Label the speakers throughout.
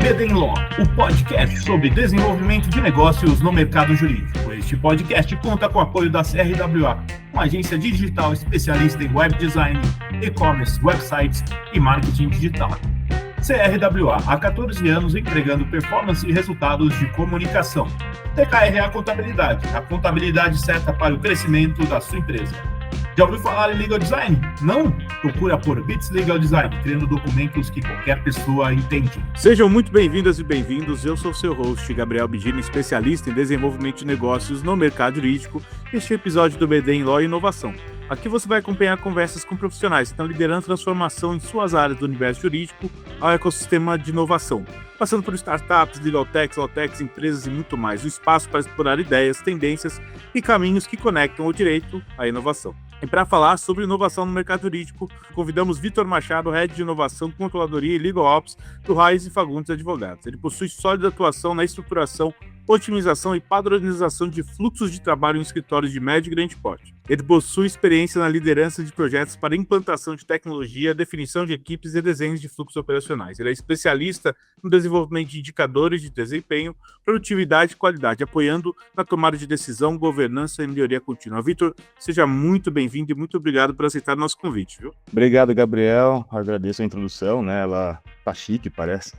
Speaker 1: BD Law, o podcast sobre desenvolvimento de negócios no mercado jurídico. Este podcast conta com o apoio da CRWA, uma agência digital especialista em web design, e-commerce, websites e marketing digital. CRWA, há 14 anos entregando performance e resultados de comunicação. TKRA Contabilidade, a contabilidade certa para o crescimento da sua empresa. Já ouviu falar em Legal Design? Não? Procura por Bits Legal Design, criando documentos que qualquer pessoa entende.
Speaker 2: Sejam muito bem-vindas e bem-vindos. Eu sou seu host, Gabriel Bidini, especialista em desenvolvimento de negócios no mercado jurídico. Este é o episódio do BD em Law e Inovação. Aqui você vai acompanhar conversas com profissionais que estão liderando transformação em suas áreas do universo jurídico ao ecossistema de inovação, passando por startups, legal techs, law techs, empresas e muito mais. O espaço para explorar ideias, tendências e caminhos que conectam o direito à inovação. E para falar sobre inovação no mercado jurídico, convidamos Vitor Machado, Head de Inovação, Controladoria e Legal Ops do Reis e Fagundes Advogados. Ele possui sólida atuação na estruturação, otimização e padronização de fluxos de trabalho em escritórios de médio e grande porte. Ele possui experiência na liderança de projetos para implantação de tecnologia, definição de equipes e desenhos de fluxos operacionais. Ele é especialista no desenvolvimento de indicadores de desempenho, produtividade e qualidade, apoiando na tomada de decisão, governança e melhoria contínua. Vitor, seja muito bem-vindo e muito obrigado por aceitar o nosso convite, viu?
Speaker 3: Obrigado, Gabriel. Agradeço a introdução, né? Ela tá chique, parece.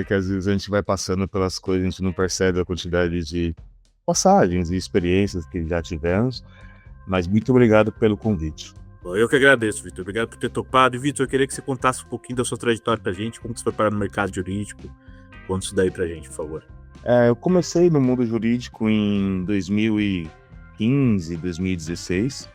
Speaker 3: Que às vezes a gente vai passando pelas coisas, a gente não percebe a quantidade de passagens e experiências que já tivemos, mas muito obrigado pelo convite.
Speaker 2: Bom, eu que agradeço, Vitor. Obrigado por ter topado. E, Vitor, eu queria que você contasse um pouquinho da sua trajetória pra gente, como que você foi parar no mercado jurídico. Conta isso daí pra gente, por favor.
Speaker 3: Eu comecei no mundo jurídico em 2015, 2016.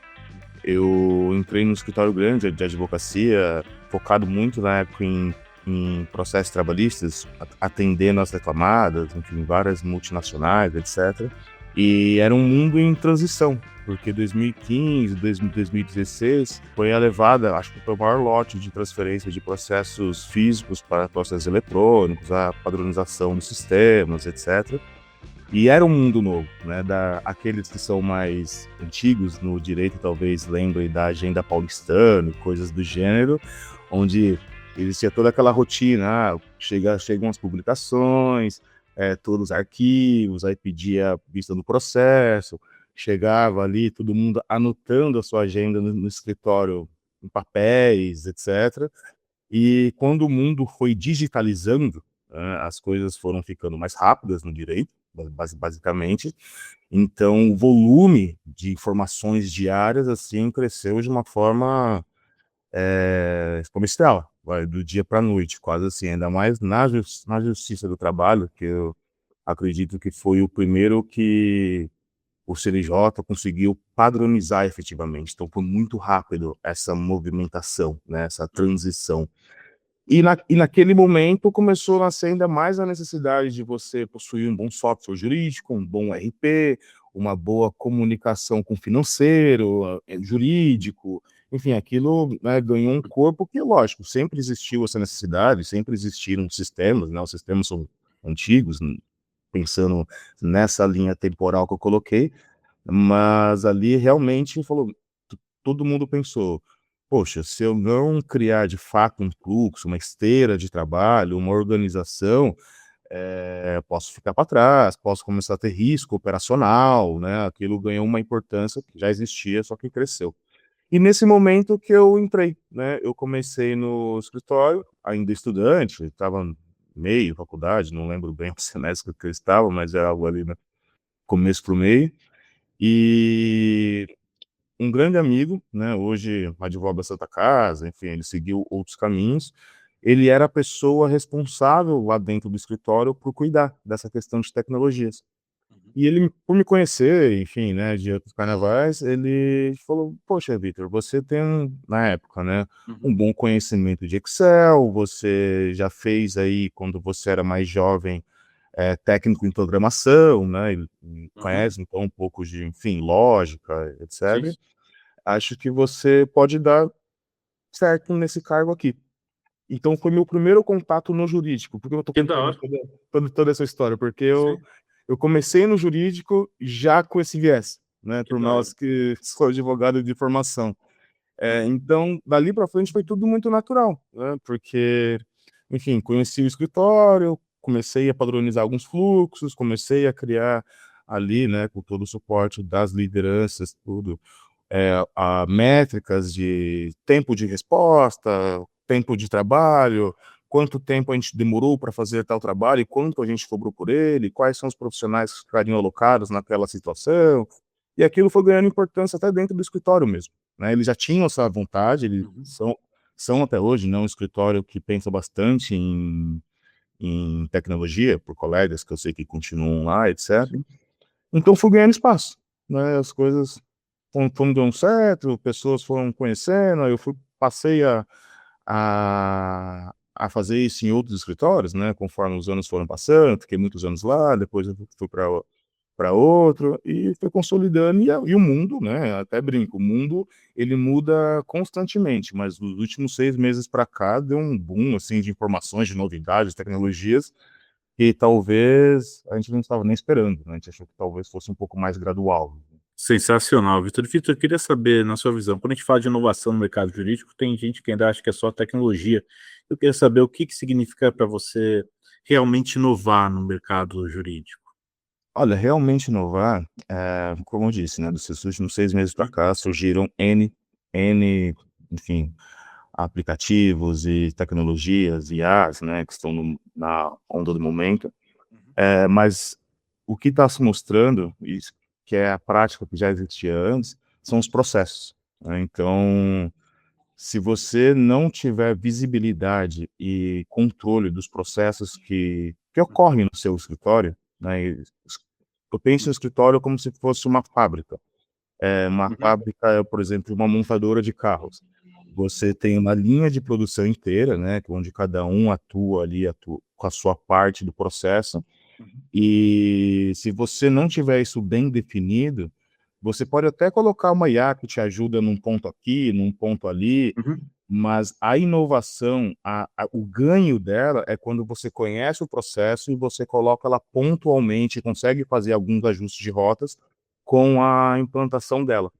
Speaker 3: Eu entrei num escritório grande de advocacia, focado muito na época em processos trabalhistas, atendendo as reclamadas, enfim, várias multinacionais, etc. E era um mundo em transição, porque 2015, 2016 foi a levada, acho que foi o maior lote de transferência de processos físicos para processos eletrônicos, a padronização dos sistemas, etc. E era um mundo novo, né? Aqueles que são mais antigos no direito talvez lembrem da agenda paulistana, coisas do gênero, onde existia toda aquela rotina, chegam as publicações, todos os arquivos, aí pedia vista do processo, chegava ali todo mundo anotando a sua agenda no escritório em papéis, etc. E quando o mundo foi digitalizando, as coisas foram ficando mais rápidas no direito, basicamente. Então, o volume de informações diárias assim cresceu de uma forma exponencial, do dia para a noite, quase assim, ainda mais na Justiça do Trabalho, que eu acredito que foi o primeiro que o CNJ conseguiu padronizar efetivamente. Então, foi muito rápido essa movimentação, né, essa transição. E naquele momento começou a nascer ainda mais a necessidade de você possuir um bom software jurídico, um bom RP, uma boa comunicação com o financeiro, jurídico, enfim, aquilo, né, ganhou um corpo que, lógico, sempre existiu essa necessidade, sempre existiram sistemas, né, os sistemas são antigos, pensando nessa linha temporal que eu coloquei, mas ali realmente todo mundo pensou, poxa, se eu não criar de fato um fluxo, uma esteira de trabalho, uma organização, posso ficar para trás, posso começar a ter risco operacional, né? Aquilo ganhou uma importância que já existia, só que cresceu. E nesse momento que eu entrei, né? Eu comecei no escritório, ainda estudante, estava meio faculdade, não lembro bem o semestre que eu estava, mas era algo ali, né? Começo para o meio. E um grande amigo, né, hoje advoga Santa Casa, enfim, ele seguiu outros caminhos. Ele era a pessoa responsável lá dentro do escritório por cuidar dessa questão de tecnologias. E ele, por me conhecer, enfim, né, de outros carnavais, ele falou, poxa, Vitor, você tem, na época, né, um bom conhecimento de Excel, você já fez aí, quando você era mais jovem, técnico em programação, né, e conhece, então, um pouco de, enfim, lógica, etc.
Speaker 2: Sim.
Speaker 3: Acho que você pode dar certo nesse cargo aqui. Então foi meu primeiro contato no jurídico, porque eu tô
Speaker 2: Que da
Speaker 3: contando
Speaker 2: hora.
Speaker 3: toda essa história, porque
Speaker 2: Sim.
Speaker 3: eu comecei no jurídico já com esse viés, né,
Speaker 2: Que
Speaker 3: por
Speaker 2: da hora.
Speaker 3: nós que sou advogado de formação. Então, dali para frente foi tudo muito natural, né, porque enfim, conheci o escritório, comecei a padronizar alguns fluxos, comecei a criar ali, né, com todo o suporte das lideranças, tudo, a métricas de tempo de resposta, tempo de trabalho, quanto tempo a gente demorou para fazer tal trabalho e quanto a gente cobrou por ele, quais são os profissionais que ficariam alocados naquela situação. E aquilo foi ganhando importância até dentro do escritório mesmo, né? Eles já tinham essa vontade, eles
Speaker 2: Uhum.
Speaker 3: são até hoje, né, um escritório que pensa bastante em tecnologia, por colegas que eu sei que continuam lá, etc.
Speaker 2: Sim.
Speaker 3: Então fui ganhando espaço, né? As coisas foram dando certo, pessoas foram conhecendo, aí eu passei a fazer isso em outros escritórios, né? Conforme os anos foram passando, fiquei muitos anos lá, depois eu fui para outro e foi consolidando e o mundo, né? Até brinco, o mundo ele muda constantemente, mas nos últimos 6 meses para cá deu um boom assim de informações, de novidades, tecnologias que talvez a gente não estava nem esperando, né? A gente achou que talvez fosse um pouco mais gradual.
Speaker 2: Sensacional, Vitor. Vitor, eu queria saber, na sua visão, quando a gente fala de inovação no mercado jurídico, tem gente que ainda acha que é só tecnologia. Eu queria saber o que significa para você realmente inovar no mercado jurídico.
Speaker 3: Olha, realmente inovar, como eu disse, né, dos últimos 6 meses para cá surgiram N, enfim, aplicativos e tecnologias, IAs, né, que estão na onda do momento. Mas o que está se mostrando, isso, que é a prática que já existia antes, são os processos, né? Então, se você não tiver visibilidade e controle dos processos que ocorrem no seu escritório, né? Eu penso no escritório como se fosse uma fábrica. Uma
Speaker 2: Uhum,
Speaker 3: fábrica é, por exemplo, uma montadora de carros. Você tem uma linha de produção inteira, né, onde cada um atua com a sua parte do processo,
Speaker 2: uhum,
Speaker 3: e se você não tiver isso bem definido, você pode até colocar uma IA que te ajuda num ponto aqui, num ponto ali,
Speaker 2: uhum,
Speaker 3: mas a inovação, o ganho dela é quando você conhece o processo e você coloca ela pontualmente, consegue fazer alguns ajustes de rotas com a implantação dela,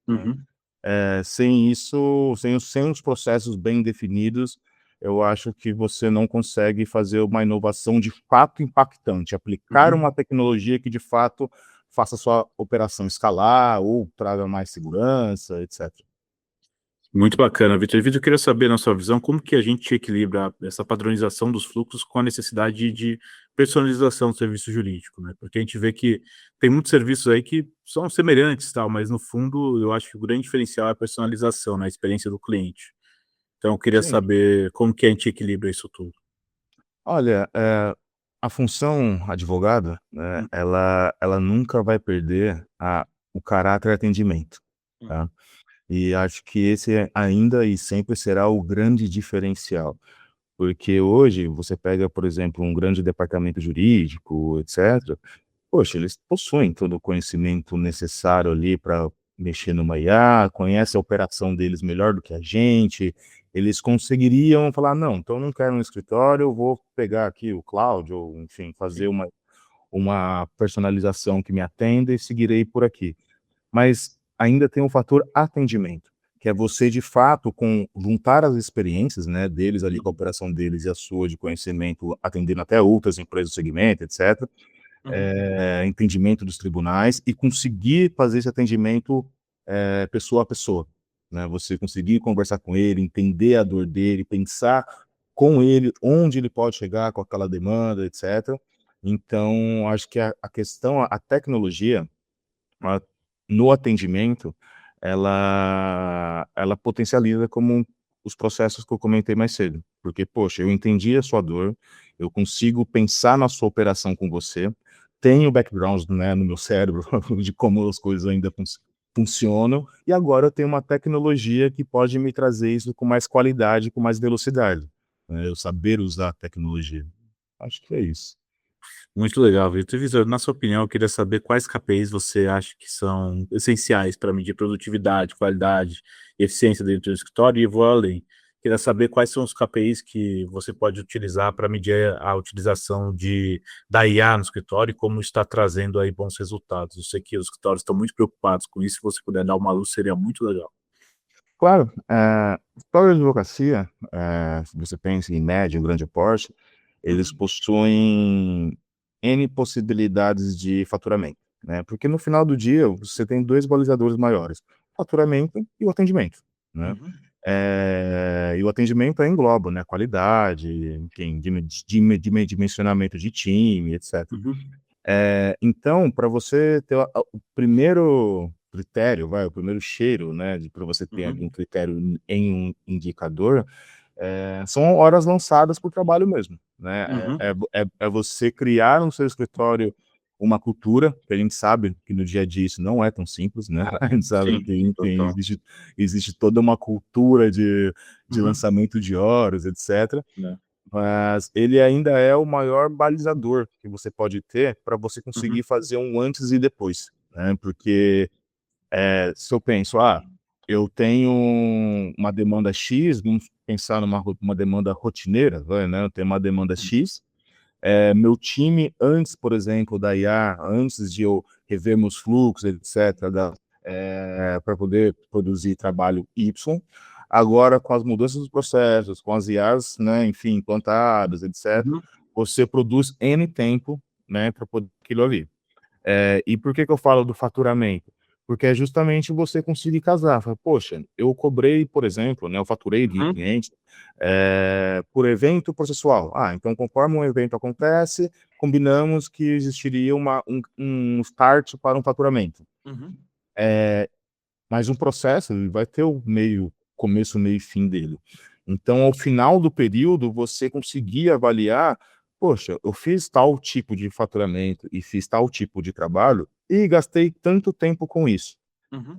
Speaker 3: né?
Speaker 2: uhum,
Speaker 3: Sem isso, sem os processos bem definidos, eu acho que você não consegue fazer uma inovação de fato impactante, aplicar
Speaker 2: uhum.
Speaker 3: uma tecnologia que de fato faça a sua operação escalar ou traga mais segurança, etc.
Speaker 2: Muito bacana, Vitor. Vitor, eu queria saber, na sua visão, como que a gente equilibra essa padronização dos fluxos com a necessidade de personalização do serviço jurídico, né? Porque a gente vê que tem muitos serviços aí que são semelhantes, tal, mas no fundo eu acho que o grande diferencial é a personalização, né? A experiência do cliente. Então eu queria
Speaker 3: Sim.
Speaker 2: saber como que a gente equilibra isso tudo.
Speaker 3: Olha, a função advogado, né,
Speaker 2: Hum,
Speaker 3: ela nunca vai perder o caráter atendimento,
Speaker 2: hum,
Speaker 3: tá? E acho que esse ainda e sempre será o grande diferencial. Porque hoje você pega, por exemplo, um grande departamento jurídico, etc. Poxa, eles possuem todo o conhecimento necessário ali para mexer numa IA, conhece a operação deles melhor do que a gente. Eles conseguiriam falar: não, então eu não quero um escritório, eu vou pegar aqui o cloud, ou enfim, fazer
Speaker 2: sim.
Speaker 3: uma personalização que me atenda e seguirei por aqui. Mas ainda tem o fator atendimento, que é você de fato juntar as experiências, né, deles ali com a
Speaker 2: Uhum,
Speaker 3: operação deles e a sua de conhecimento, atendendo até outras empresas do segmento, etc.,
Speaker 2: uhum,
Speaker 3: entendimento dos tribunais e conseguir fazer esse atendimento pessoa a pessoa, né? Você conseguir conversar com ele, entender a dor dele, pensar com ele onde ele pode chegar com aquela demanda, etc. Então, acho que a questão, a tecnologia, a no atendimento, ela potencializa como os processos que eu comentei mais cedo, porque, poxa, eu entendi a sua dor, eu consigo pensar na sua operação com você, tenho background, né, no meu cérebro de como as coisas ainda funcionam, e agora eu tenho uma tecnologia que pode me trazer isso com mais qualidade, com mais velocidade, né, eu saber usar a tecnologia. Acho que é isso.
Speaker 2: muito legal, Vitor. Vitor, na sua opinião, eu queria saber quais KPIs você acha que são essenciais para medir produtividade, qualidade e eficiência dentro do escritório e vou além. Queria saber quais são os KPIs que você pode utilizar para medir a utilização da IA no escritório e como está trazendo aí bons resultados. Eu sei que os escritórios estão muito preocupados com isso, se você puder dar uma luz, seria muito legal.
Speaker 3: Claro, escritório de advocacia, se você pensa em médio, grande porte, eles
Speaker 1: Uhum.
Speaker 3: possuem N possibilidades de faturamento, né? Porque no final do dia você tem dois balizadores maiores, faturamento e o atendimento, né?
Speaker 1: Uhum.
Speaker 3: E o atendimento engloba, né, qualidade, enfim, dimensionamento de time, etc.
Speaker 1: Uhum.
Speaker 3: Então, para você ter o primeiro critério, o primeiro cheiro, né, para você ter ali um
Speaker 1: Uhum.
Speaker 3: critério em um indicador, são horas lançadas por trabalho mesmo, né?
Speaker 1: Uhum.
Speaker 3: É você criar no seu escritório uma cultura, que a gente sabe que no dia a dia isso não é tão simples, né? A gente sabe
Speaker 1: Sim,
Speaker 3: que, enfim,
Speaker 1: total.
Speaker 3: existe toda uma cultura de
Speaker 1: Uhum.
Speaker 3: lançamento de horas, etc.
Speaker 1: Né?
Speaker 3: Mas ele ainda é o maior balizador que você pode ter para você
Speaker 1: Uhum.
Speaker 3: conseguir fazer um antes e depois, né? Porque se eu penso, eu tenho uma demanda X, vamos pensar uma demanda rotineira, né? Eu tenho uma demanda X, meu time antes, por exemplo, da IA, antes de eu rever meus fluxos, etc., para poder produzir trabalho Y. Agora, com as mudanças dos processos, com as IAs, né, enfim, implantadas, etc.,
Speaker 1: Uhum.
Speaker 3: você produz N tempo, né, para poder aquilo ali. E por que que eu falo do faturamento? Porque é justamente você conseguir casar. Fala, poxa, eu cobrei, por exemplo, né, eu faturei de
Speaker 1: Uhum.
Speaker 3: cliente por evento processual. Então, conforme um evento acontece, combinamos que existiria um start para um faturamento.
Speaker 1: Uhum.
Speaker 3: Mas um processo ele vai ter o começo, meio e fim dele. Então, ao final do período, você conseguir avaliar, poxa, eu fiz tal tipo de faturamento e fiz tal tipo de trabalho e gastei tanto tempo com isso.
Speaker 1: Uhum.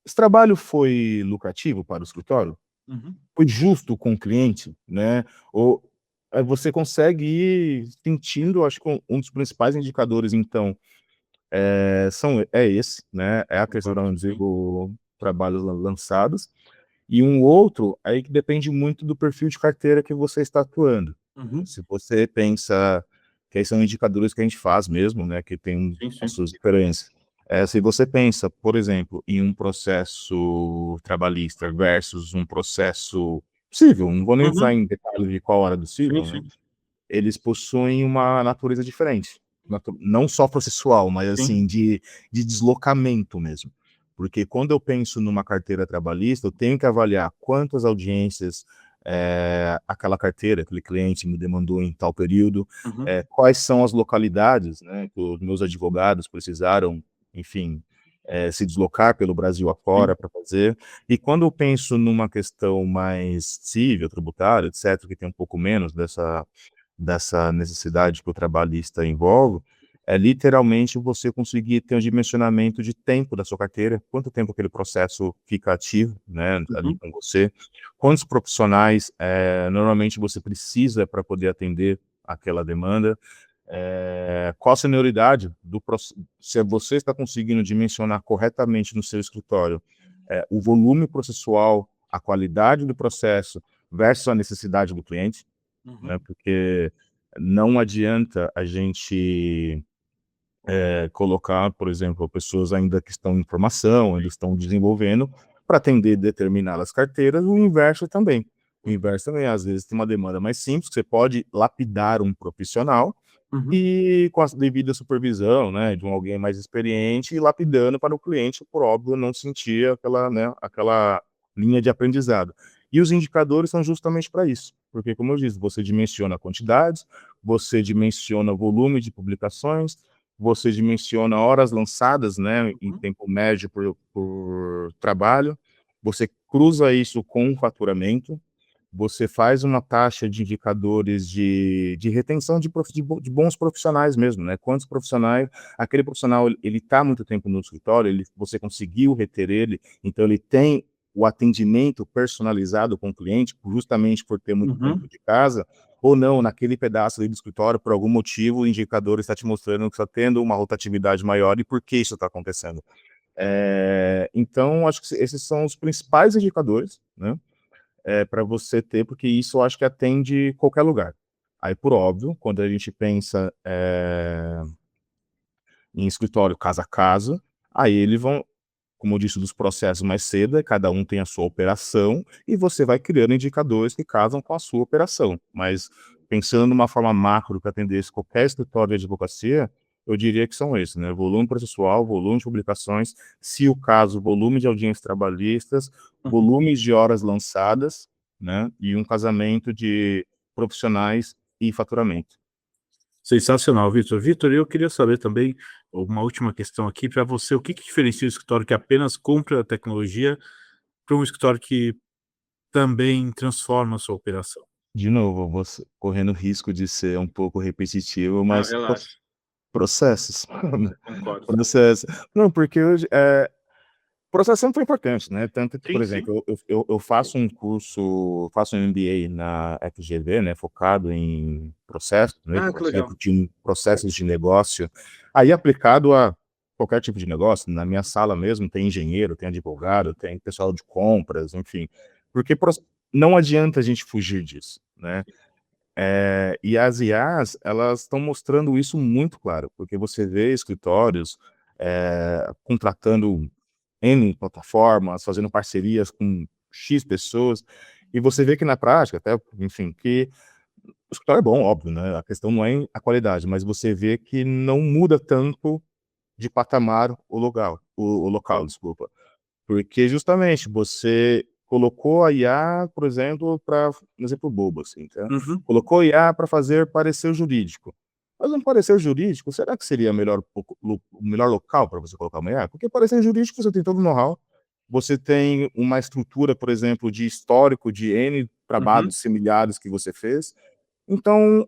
Speaker 3: Esse trabalho foi lucrativo para o escritório?
Speaker 1: Uhum.
Speaker 3: Foi justo com o cliente, né? Ou você consegue ir sentindo, acho que um dos principais indicadores, então, é esse, né? É a questão,
Speaker 1: Concordo.
Speaker 3: vamos dizer,
Speaker 1: Sim.
Speaker 3: o trabalhos lançados. E um outro, aí que depende muito do perfil de carteira que você está atuando.
Speaker 1: Uhum.
Speaker 3: Se você pensa que aí são indicadores que a gente faz mesmo, né, que tem
Speaker 1: Sim,
Speaker 3: as
Speaker 1: sim.
Speaker 3: suas diferenças. Se você pensa, por exemplo, em um processo trabalhista versus um processo civil, não vou nem entrar
Speaker 1: Uhum.
Speaker 3: em detalhes de qual hora do
Speaker 1: Sim,
Speaker 3: civil, né?
Speaker 1: sim.
Speaker 3: Eles possuem uma natureza diferente. Não só processual, mas assim,
Speaker 1: Sim.
Speaker 3: de deslocamento mesmo. Porque quando eu penso numa carteira trabalhista, eu tenho que avaliar quantas audiências aquela carteira, aquele cliente me demandou em tal período,
Speaker 1: Uhum.
Speaker 3: quais são as localidades, né, que os meus advogados precisaram, enfim, se deslocar pelo Brasil afora
Speaker 1: Sim.
Speaker 3: para fazer. E quando eu penso numa questão mais civil, tributária, etc., que tem um pouco menos dessa necessidade que o trabalhista envolve, é literalmente você conseguir ter um dimensionamento de tempo da sua carteira, quanto tempo aquele processo fica ativo, né, ali
Speaker 1: Uhum.
Speaker 3: com você, quantos profissionais normalmente você precisa para poder atender aquela demanda, qual a senioridade se você está conseguindo dimensionar corretamente no seu escritório o volume processual, a qualidade do processo versus a necessidade do cliente, né?
Speaker 1: Uhum.
Speaker 3: Porque não adianta a gente colocar, por exemplo, pessoas ainda que estão em formação, ainda estão desenvolvendo, para atender determinadas carteiras, o inverso também. O inverso também, às vezes, tem uma demanda mais simples, que você pode lapidar um profissional
Speaker 1: Uhum.
Speaker 3: e com a devida supervisão, né, de alguém mais experiente, e lapidando para o cliente, por óbvio, não sentir aquela, né, aquela linha de aprendizado. E os indicadores são justamente para isso, porque, como eu disse, você dimensiona quantidades, você dimensiona volume de publicações, você dimensiona horas lançadas, né, em
Speaker 1: Uhum.
Speaker 3: tempo médio por trabalho, você cruza isso com o faturamento, você faz uma taxa de indicadores de retenção de bons profissionais mesmo, né? Quantos profissionais, aquele profissional, ele está muito tempo no escritório, você conseguiu reter ele, então ele tem o atendimento personalizado com o cliente, justamente por ter muito tempo
Speaker 1: Uhum.
Speaker 3: de casa, ou não, naquele pedaço ali do escritório, por algum motivo, o indicador está te mostrando que está tendo uma rotatividade maior e por que isso está acontecendo. Então, acho que esses são os principais indicadores, né? Para você ter, porque isso eu acho que atende qualquer lugar. Aí, por óbvio, quando a gente pensa em escritório casa a casa, aí eles vão. como eu disse, dos processos mais cedo, cada um tem a sua operação, e você vai criando indicadores que casam com a sua operação. Mas pensando numa forma macro que atendesse qualquer escritório de advocacia, eu diria que são esses, né? Volume processual, volume de publicações, se o caso, volume de audiências trabalhistas, volumes de horas lançadas, né? E um casamento de profissionais e faturamento.
Speaker 2: Sensacional, Vitor. Vitor, eu queria saber também, uma última questão aqui para você, o que diferencia o escritório que apenas compra a tecnologia para um escritório que também transforma a sua operação?
Speaker 3: De novo, eu vou correndo risco de ser um pouco repetitivo, mas
Speaker 2: Relaxa.
Speaker 3: processos.
Speaker 2: Concordo.
Speaker 3: Processos. Não, porque hoje, processo sempre foi importante, né? Tanto que,
Speaker 2: Sim,
Speaker 3: por exemplo, eu faço um curso, faço um MBA na FGV, né? Focado em processos, né?
Speaker 2: Ah, que legal.
Speaker 3: Processos de negócio, aí aplicado a qualquer tipo de negócio. Na minha sala mesmo tem engenheiro, tem advogado, tem pessoal de compras, enfim. Porque não adianta a gente fugir disso, né? E as IAs, elas estão mostrando isso muito claro, porque você vê escritórios contratando N plataformas, fazendo parcerias com X pessoas, e você vê que na prática, até, enfim, que o escritório é bom, óbvio, né? A questão não é a qualidade, mas você vê que não muda tanto de patamar o local, desculpa. Porque justamente você colocou a IA, por exemplo, para um exemplo bobo, assim, tá? Colocou a IA para fazer parecer jurídico. Mas um parecer jurídico, será que seria o melhor local para você colocar uma IA? Porque parecer jurídico você tem todo o know-how, você tem uma estrutura, por exemplo, de histórico de N trabalhos similares que você fez. Então,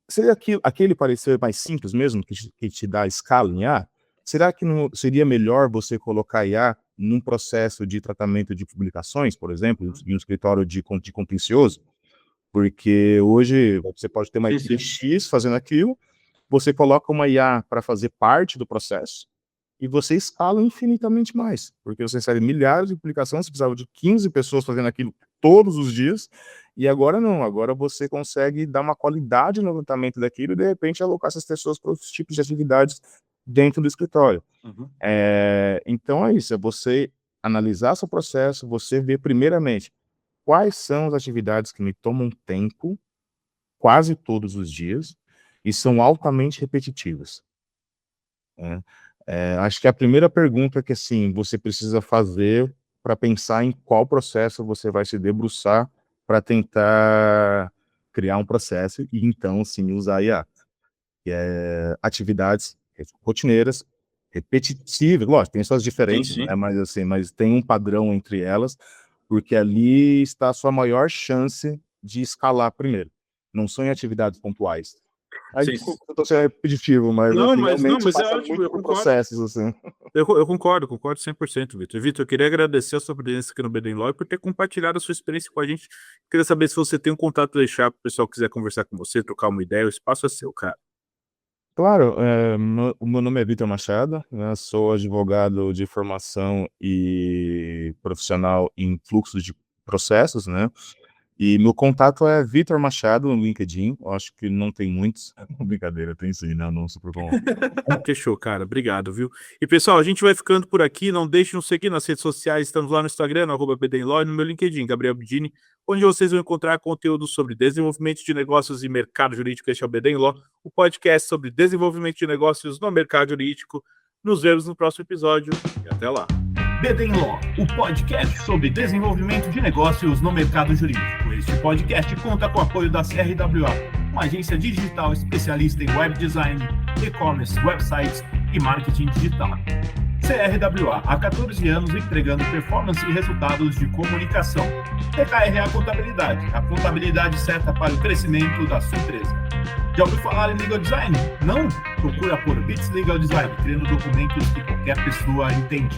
Speaker 3: seria aquele parecer mais simples mesmo, que te dá escala em IA? Será que não seria melhor você colocar IA num processo de tratamento de publicações, por exemplo, em um escritório de contencioso? Porque hoje você pode ter uma equipe X fazendo aquilo, você coloca uma IA para fazer parte do processo e você escala infinitamente mais, porque você recebe milhares de publicações, você precisava de 15 pessoas fazendo aquilo todos os dias, e agora não, agora você consegue dar uma qualidade no levantamento daquilo e de repente alocar essas pessoas para outros tipos de atividades dentro do escritório. Então é isso, é você analisar seu processo, você ver primeiramente quais são as atividades que me tomam tempo quase todos os dias e são altamente repetitivas, né? Acho que a primeira pergunta que, assim, você precisa fazer para pensar em qual processo você vai se debruçar para tentar criar um processo e, então, sim, usar a IA. Que é atividades rotineiras, repetitivas, lógico, tem suas diferenças, né? Mas tem um padrão entre elas, porque ali está a sua maior chance de escalar primeiro. Não são em atividades pontuais. Aí, desculpa, eu estou sendo repetitivo, mas realmente
Speaker 2: mas
Speaker 3: passa
Speaker 2: é ótimo,
Speaker 3: muito
Speaker 2: eu
Speaker 3: por
Speaker 2: concordo.
Speaker 3: processos, assim.
Speaker 2: Eu concordo 100%, Vitor. Vitor, eu queria agradecer a sua presença aqui no BD Law e por ter compartilhado a sua experiência com a gente. Queria saber se você tem um contato para deixar para o pessoal que quiser conversar com você, trocar uma ideia, o espaço é seu, cara.
Speaker 3: Claro, o meu nome é Vitor Machado, né? Sou advogado de formação e profissional em fluxo de processos, né? E meu contato é Vitor Machado no LinkedIn. Eu acho que não tem muitos. Brincadeira, tem sim, né? Não super comum.
Speaker 2: Fechou, cara. Obrigado, viu? E, pessoal, a gente vai ficando por aqui. Não deixe de nos seguir nas redes sociais. Estamos lá no Instagram, no @BDinLaw, e no meu LinkedIn, Gabriel Bidini, onde vocês vão encontrar conteúdo sobre desenvolvimento de negócios e mercado jurídico. Este é o BD Law, o podcast sobre desenvolvimento de negócios no mercado jurídico. Nos vemos no próximo episódio e até lá.
Speaker 1: BD Law, o podcast sobre desenvolvimento de negócios no mercado jurídico. Este podcast conta com o apoio da CRWA, uma agência digital especialista em web design, e-commerce, websites e marketing digital. CRWA, há 14 anos entregando performance e resultados de comunicação. TKRA Contabilidade, a contabilidade certa para o crescimento da sua empresa. Já ouviu falar em Legal Design? Não? Procura por Bits Legal Design, criando documentos que qualquer pessoa entende.